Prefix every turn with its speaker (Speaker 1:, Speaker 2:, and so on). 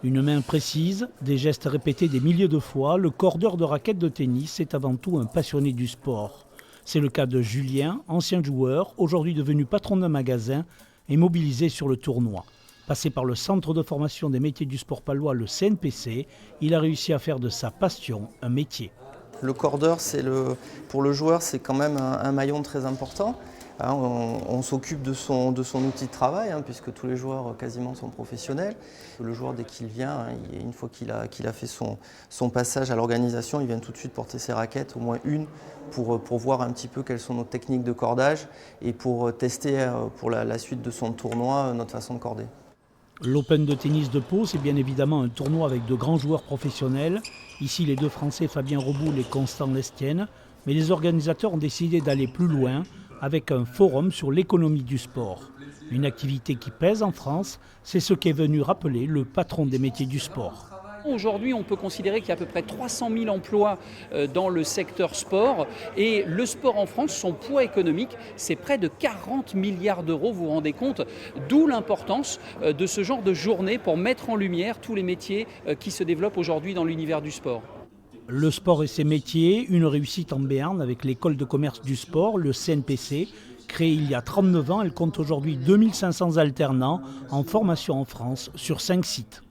Speaker 1: Une main précise, des gestes répétés des milliers de fois, le cordeur de raquettes de tennis est avant tout un passionné du sport. C'est le cas de Julien, ancien joueur, aujourd'hui devenu patron d'un magasin et mobilisé sur le tournoi. Passé par le Centre de formation des métiers du sport palois, le CNPC, il a réussi à faire de sa passion un métier.
Speaker 2: Le cordeur, pour le joueur, c'est quand même un maillon très important. Hein, on s'occupe de son outil de travail, hein, puisque tous les joueurs quasiment sont professionnels. Le joueur, dès qu'il vient, hein, une fois qu'il a fait son passage à l'organisation, il vient tout de suite porter ses raquettes, au moins une, pour voir un petit peu quelles sont nos techniques de cordage et pour tester pour la suite de son tournoi notre façon de corder.
Speaker 1: L'Open de tennis de Pau, c'est bien évidemment un tournoi avec de grands joueurs professionnels. Ici, les deux Français Fabien Reboul et Constant Lestienne. Mais les organisateurs ont décidé d'aller plus loin avec un forum sur l'économie du sport. Une activité qui pèse en France, c'est ce qu'est venu rappeler le patron des métiers du sport.
Speaker 3: Aujourd'hui, on peut considérer qu'il y a à peu près 300 000 emplois dans le secteur sport. Et le sport en France, son poids économique, c'est près de 40 milliards d'euros, vous vous rendez compte? D'où l'importance de ce genre de journée pour mettre en lumière tous les métiers qui se développent aujourd'hui dans l'univers du sport.
Speaker 1: Le sport et ses métiers, une réussite en Béarn avec l'école de commerce du sport, le CNPC. Créée il y a 39 ans, elle compte aujourd'hui 2500 alternants en formation en France sur 5 sites.